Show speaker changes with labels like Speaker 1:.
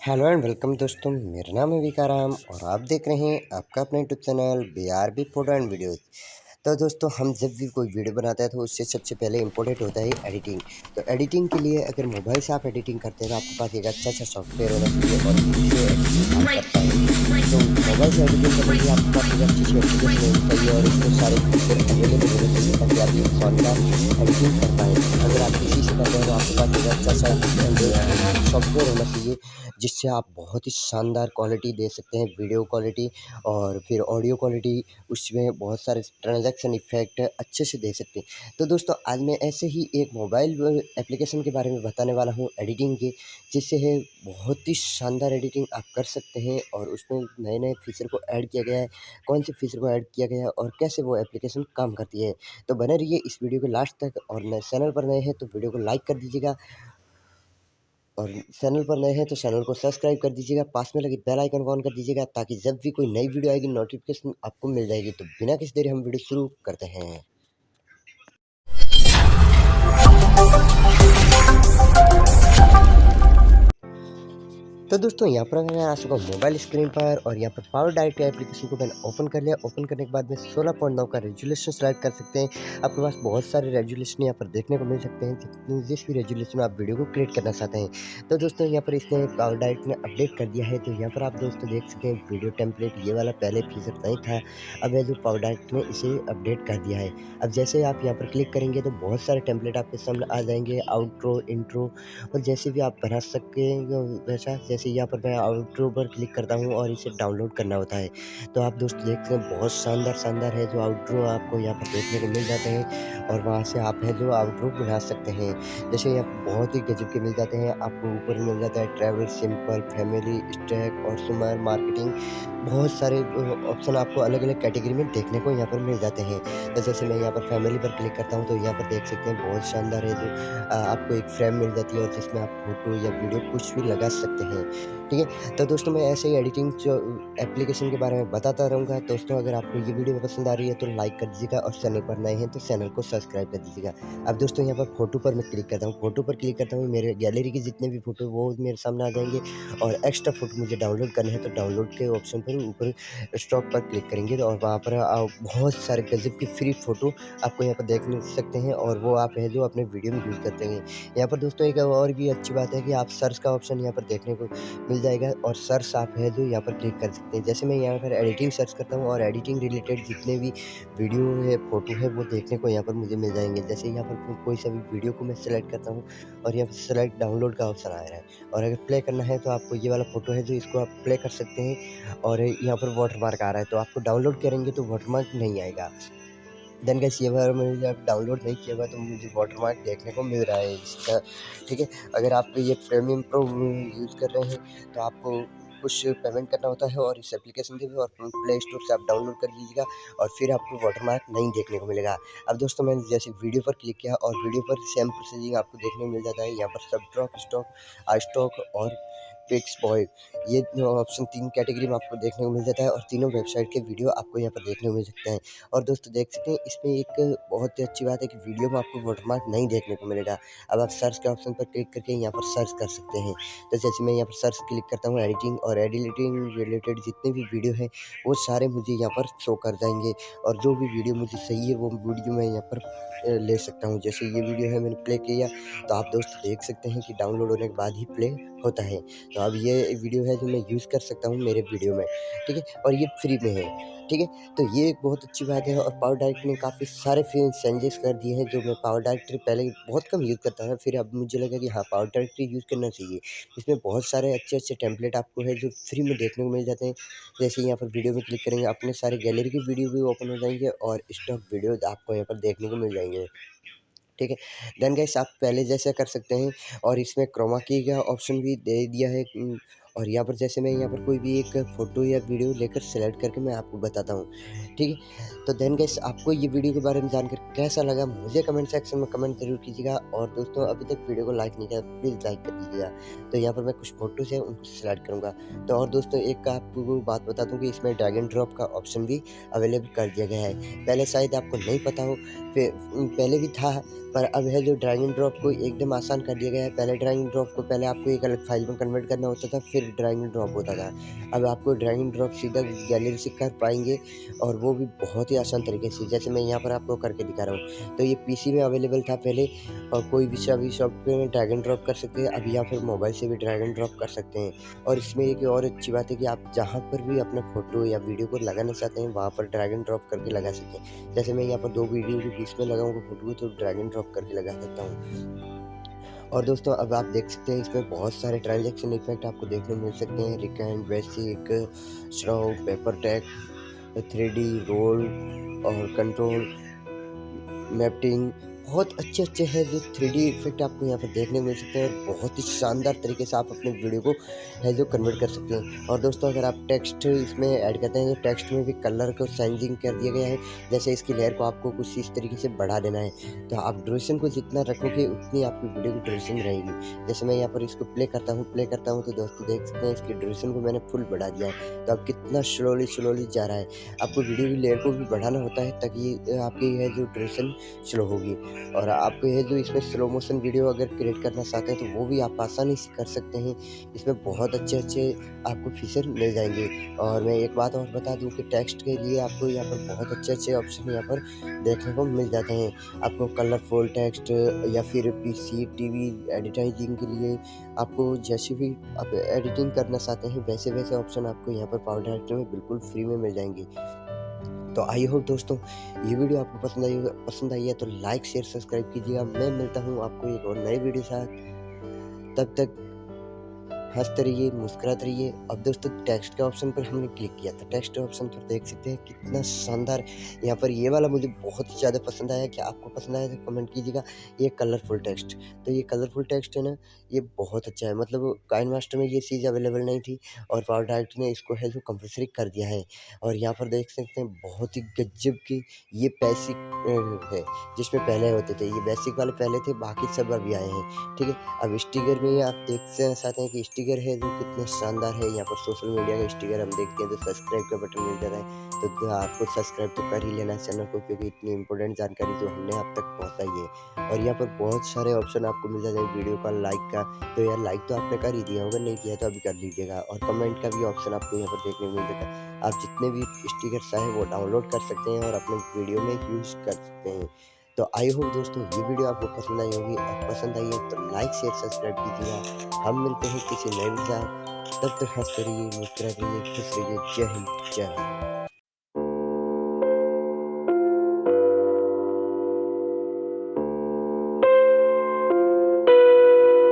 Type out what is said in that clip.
Speaker 1: Hello and welcome दोस्तों, मेरा नाम है विकाराम और आप देख रहे हैं आपका अपना YouTube channel BRB photo and videos. तो दोस्तों, हम जब भी कोई वीडियो बनाते हैं तो उससे सबसे पहले इम्पोर्टेंट होता है एडिटिंग। तो एडिटिंग के लिए अगर मोबाइल से आप एडिटिंग करते हैं तो आपके पास एक अच्छा सॉफ्टवेयर होना चाहिए और इससे एडिटिंग आप कर पाएँ। तो मोबाइल से एडिटिंग करने के लिए आपके पास एक अच्छी सी एप्लीकेशन होनी चाहिए और इसमें सारे फीचर अवेलेबल होने चाहिए ताकि आप एक शानदार एडिटिंग कर पाएँ। अगर आप किसी से करते हैं तो आपके पास एक अच्छा सा सॉफ्टवेयर होना चाहिए जिससे आप बहुत ही शानदार क्वालिटी दे सकते हैं, वीडियो क्वालिटी और फिर ऑडियो क्वालिटी, उसमें बहुत सारे ट्रांजैक्शन इफ़ेक्ट अच्छे से दे सकते हैं। तो दोस्तों, आज मैं ऐसे ही एक मोबाइल एप्लीकेशन के बारे में बताने वाला हूँ एडिटिंग के, जिससे है बहुत ही शानदार एडिटिंग आप कर सकते हैं और उसमें नए-नए फीचर को ऐड किया गया है, कौन से फीचर को ऐड किया गया है और कैसे वो एप्लीकेशन काम करती है। तो बने रहिए इस वीडियो के लास्ट तक और नए चैनल पर नए हैं तो वीडियो को लाइक कर दीजिएगा और चैनल पर नए हैं तो चैनल को सब्सक्राइब कर दीजिएगा, पास में लगी बेल आइकन को ऑन कर दीजिएगा ताकि जब भी कोई नई वीडियो आएगी नोटिफिकेशन आपको मिल जाएगी। तो बिना किसी देरी हम वीडियो शुरू करते हैं। तो दोस्तों, यहाँ पर मैं आ चुका हूँ मोबाइल स्क्रीन पर और यहाँ पर पावर डायरेक्ट एप्लीकेशन को मैंने ओपन कर लिया। ओपन करने के बाद में 16.9 का रेजोल्यूशन सेलेक्ट कर सकते हैं। आपके पास बहुत सारे रेजोल्यूशन यहाँ पर देखने को मिल सकते हैं, जिस भी रेजोल्यूशन आप वीडियो को क्रिएट करना चाहते हैं। तो दोस्तों, यहाँ पर इसने पावर डायरेक्ट ने अपडेट कर दिया है। तो यहाँ पर आप दोस्तों देख सकते हैं वीडियो टेम्पलेट, ये वाला पहले फीचर नहीं था, अब है जो पावर डायरेक्ट ने इसे अपडेट कर दिया है। अब जैसे आप यहाँ पर क्लिक करेंगे तो बहुत सारे टेम्पलेट आपके सामने आ जाएंगे, आउट्रो, इंट्रो और जैसे भी आप बना सकें वैसा। जैसे यहाँ पर मैं आउट्रो पर क्लिक करता हूँ और इसे डाउनलोड करना होता है। तो आप दोस्त देख सकते हैं बहुत शानदार है जो आउट्रो आपको यहाँ पर देखने को मिल जाते हैं और वहाँ से आप है जो आउट्रो बना सकते हैं। जैसे यहाँ पर बहुत ही गजब के मिल जाते हैं, आपको ऊपर मिल जाता है ट्रैवल, सिंपल, फैमिली, स्टैक और सुमर, मार्केटिंग। बहुत सारे ऑप्शन आपको अलग-अलग कैटेगरी में देखने को यहाँ पर मिल जाते हैं। तो जैसे मैं यहाँ पर फैमिली पर क्लिक करता हूँ तो यहाँ पर देख सकते हैं बहुत शानदार है जो आपको एक फ्रेम मिल जाती है और जिसमें आप फ़ोटो या वीडियो कुछ भी लगा सकते हैं, ठीक है? तो दोस्तों, मैं ऐसे ही एडिटिंग जो एप्लीकेशन के बारे में बताता रहूँगा। दोस्तों, अगर आपको ये वीडियो पसंद आ रही है तो लाइक कर दीजिएगा और चैनल पर नए हैं तो चैनल को सब्सक्राइब कर दीजिएगा। अब दोस्तों, यहाँ पर फ़ोटो पर मैं क्लिक करता हूँ। फ़ोटो पर क्लिक करता हूँ, मेरे गैलरी के जितने भी फ़ोटो वो मेरे सामने आ जाएँगे और एक्स्ट्रा फ़ोटो मुझे डाउनलोड करने हैं तो डाउनलोड के ऑप्शन पर ऊपर स्टॉक पर क्लिक करेंगे तो और वहाँ पर बहुत सारे गज़ब की फ्री फ़ोटो आपको यहाँ पर देख सकते हैं और वो आप है जो अपने वीडियो में यूज़ करते हैं। यहाँ पर दोस्तों एक और भी अच्छी बात है कि आप सर्च का ऑप्शन यहाँ पर देखने को मिल जाएगा और सर्च आप है जो यहाँ पर क्लिक कर सकते हैं। जैसे मैं यहाँ पर एडिटिंग सर्च करता हूँ और एडिटिंग रिलेटेड जितने भी वीडियो है, फ़ोटो है वो देखने को यहाँ पर मुझे मिल जाएँगे। जैसे यहाँ पर कोई सा भी वीडियो को मैं सेलेक्ट करता हूँ और यहाँ पर सेलेक्ट डाउनलोड का ऑप्शन आ रहा है और अगर प्ले करना है तो आपको ये वाला फ़ोटो है जो इसको आप प्ले कर सकते हैं और यहाँ पर वाटरमार्क आ रहा है तो आपको डाउनलोड करेंगे तो वाटरमार्क नहीं आएगा। देन गाइस, ये बार मैंने जब डाउनलोड नहीं किया हुआ तो मुझे वाटरमार्क देखने को मिल रहा है इसका, ठीक है? अगर आप ये प्रीमियम प्रो यूज़ कर रहे हैं तो आपको कुछ पेमेंट करना होता है और इस एप्लीकेशन के भी और प्ले स्टोर से आप डाउनलोड कर लीजिएगा और फिर आपको वाटरमार्क नहीं देखने को मिलेगा। अब दोस्तों, मैंने जैसे वीडियो पर क्लिक किया और वीडियो पर सेम प्रोसीजिंग आपको देखने को मिल जाता है। यहाँ पर सब ड्रॉप, स्टॉक, स्टॉक और पिक्स बॉय, ये जो ऑप्शन 3 कैटेगरी में आपको देखने को मिल जाता है और तीनों वेबसाइट के वीडियो आपको यहाँ पर देखने को मिल सकते हैं। और दोस्तों देख सकते हैं इसमें एक बहुत ही अच्छी बात है कि वीडियो में आपको वाटरमार्क नहीं देखने को मिलेगा। अब आप सर्च के ऑप्शन पर क्लिक करके यहाँ पर सर्च कर सकते हैं। तो जैसे मैं यहाँ पर सर्च क्लिक करता हूँ एडिटिंग और एडिटिंग रिलेटेड जितने भी वीडियो हैं वो सारे मुझे यहाँ पर शो कर जाएँगे और जो भी वीडियो मुझे चाहिए वो वीडियो मैं यहाँ पर ले सकता हूँ। जैसे ये वीडियो है मैंने प्ले किया तो आप दोस्त देख सकते हैं कि डाउनलोड होने के बाद ही प्ले होता है। तो अब ये वीडियो है जो मैं यूज़ कर सकता हूँ मेरे वीडियो में, ठीक है? और ये फ्री में है, ठीक है? तो ये एक बहुत अच्छी बात है और पावर डायरेक्ट ने काफ़ी सारे चेंजेस कर दिए हैं जो मैं पावर डायरेक्ट पहले बहुत कम यूज़ करता था, फिर अब मुझे लगा कि हाँ, पावर डायरेक्ट यूज़ करना चाहिए। इसमें बहुत सारे अच्छे-अच्छे टेम्पलेट आपको है जो फ्री में देखने को मिल जाते हैं। जैसे यहाँ पर वीडियो में क्लिक करेंगे अपने सारे गैलरी के वीडियो भी ओपन हो जाएँगे और स्टॉक वीडियोज़ आपको यहाँ पर देखने को मिल जाएँगे, ठीक है? देन गाइस, आप पहले जैसा कर सकते हैं और इसमें क्रोमा की का ऑप्शन भी दे दिया है। और यहाँ पर जैसे मैं यहाँ पर कोई भी एक फ़ोटो या वीडियो लेकर सेलेक्ट करके मैं आपको बताता हूँ, ठीक है? तो देन गाइस, आपको ये वीडियो के बारे में जानकर कैसा लगा मुझे कमेंट सेक्शन में कमेंट ज़रूर कीजिएगा और दोस्तों अभी तक वीडियो को लाइक नहीं किया प्लीज़ लाइक कर दीजिएगा। तो यहाँ पर मैं कुछ फ़ोटोज़ हैं उनको सेलेक्ट करूँगा। तो और दोस्तों एक आपको बात बता दूँ कि इसमें ड्रैग एंड ड्रॉप का ऑप्शन भी अवेलेबल कर दिया गया है। पहले शायद आपको नहीं पता हो, पहले भी था पर अब है जो ड्रैग एंड ड्रॉप को एकदम आसान कर दिया गया है। पहले ड्रैग एंड ड्रॉप को पहले आपको एक अलग फाइल में कन्वर्ट करना होता था, फिर सिर्फ ड्रैग एंड ड्रॉप होता था। अब आपको ड्रैग एंड ड्रॉप सीधा गैलरी से कर पाएंगे, और वो भी बहुत ही आसान तरीके से, जैसे मैं यहाँ पर आपको करके दिखा रहा हूँ। तो ये पीसी में अवेलेबल था पहले, और कोई भी सॉफ्टवेयर में ड्रैग एंड ड्रॉप कर सकते हैं। अब या फिर मोबाइल से भी ड्रैग एंड ड्रॉप कर सकते हैं। और इसमें एक और अच्छी बात है कि आप जहाँ पर भी अपना फ़ोटो या वीडियो को लगाना चाहते हैं, वहाँ पर ड्रैग एंड ड्रॉप करके लगा सकते हैं। जैसे मैं यहाँ पर 2 वीडियो के बीच में लगाऊँगा फ़ोटो को, तो ड्रैग एंड ड्रॉप करके लगा सकता हूँ। और दोस्तों अब आप देख सकते हैं इसमें बहुत सारे ट्रांजैक्शन इफ़ेक्ट आपको देखने को मिल सकते हैं। रिकैंड, basic, slow, paper tag, 3D, roll और कंट्रोल, मैपिंग, बहुत अच्छे-अच्छे हैं जो 3D इफ़ेक्ट आपको यहाँ पर देखने को मिल सकते हैं, और बहुत ही शानदार तरीके से आप अपने वीडियो को है जो कन्वर्ट कर सकते हैं। और दोस्तों अगर आप टेक्स्ट इसमें ऐड करते हैं, तो टेक्स्ट में भी कलर को चेंजिंग कर दिया गया है। जैसे इसकी लेयर को आपको कुछ इस तरीके से बढ़ा देना है, तो आप ड्यूरेशन को जितना रखोगे उतनी आपकी वीडियो की ड्यूरेशन रहेगी। जैसे मैं यहाँ पर इसको प्ले करता हूँ, तो दोस्तों देख सकते हैं इसकी ड्यूरेशन को मैंने फुल बढ़ा दिया है। तो अब कितना स्लोली जा रहा है। आपको वीडियो की लेयर को भी बढ़ाना होता है, ताकि आपकी है जो ड्यूरेशन स्लो होगी। और आपको ये जो इसमें स्लो मोशन वीडियो अगर क्रिएट करना चाहते हैं, तो वो भी आप आसानी से कर सकते हैं। इसमें बहुत अच्छे आपको फीचर मिल जाएंगे। और मैं एक बात और बता दूं कि टेक्स्ट के लिए आपको यहाँ पर बहुत अच्छे ऑप्शन यहाँ पर देखने को मिल जाते हैं। आपको कलरफुल टेक्स्ट या फिर पीसी, टीवी एडिटाइजिंग के लिए आपको जैसे भी आप एडिटिंग करना चाहते हैं, वैसे ऑप्शन आपको यहाँ पर पावर डायरेक्टर में बिल्कुल फ्री में मिल जाएंगे। तो आई होप दोस्तों ये वीडियो आपको पसंद आई है, तो लाइक शेयर सब्सक्राइब कीजिएगा। मैं मिलता हूँ आपको एक और नई वीडियो साथ, तब तक हंसते रहिए, मुस्कुराते रहिए। अब दोस्तों टेक्स्ट के ऑप्शन पर हमने क्लिक किया था, टेक्स्ट ऑप्शन पर देख सकते हैं कितना शानदार यहाँ पर ये वाला मुझे बहुत ही ज़्यादा पसंद आया। क्या आपको पसंद आया तो कमेंट कीजिएगा। ये कलरफुल टेक्स्ट, तो ये कलरफुल टेक्स्ट है ना, ये बहुत अच्छा है। मतलब काइनमास्टर में ये चीज़ अवेलेबल नहीं थी, और पावर डायरेक्टर ने इसको है जो कंपलसरी कर दिया है। और यहाँ पर देख सकते हैं बहुत ही गजब की ये बेसिक है, जिसमें पहले होते थे। ये बेसिक वाले पहले थे, बाकी सब अभी आए हैं। ठीक है, अब स्टिकर में आप देखना चाहते हैं कि स्टिकर है जो कितना शानदार है। यहाँ पर सोशल मीडिया का स्टिकर हम देखते हैं, तो सब्सक्राइब का बटन मिल जाता है। तो आपको सब्सक्राइब तो कर ही लेना चैनल को, क्योंकि इतनी इंपॉर्टेंट जानकारी जो हमने आप तक पहुँचाई है। और यहाँ पर बहुत सारे ऑप्शन आपको मिल जाते हैं वीडियो का लाइक का, तो यार लाइक तो आपने कर ही दिया होगा, नहीं किया तो अभी कर लीजिएगा। और कमेंट का भी ऑप्शन आपको यहाँ पर देखने को मिल जाता है। आप जितने भी स्टिकर चाहें वो डाउनलोड कर सकते हैं और अपने वीडियो में यूज कर सकते हैं। तो आई होप दोस्तों ये वीडियो आपको पसंद आई होगी, और पसंद आई है तो लाइक शेयर सब्सक्राइब कीजिएगा। हम मिलते हैं किसी नए वीडियो, तब तक हंसते रहिए, मुस्कुराते रहिए, खुश रहिए। जय हिंद, जय भारत।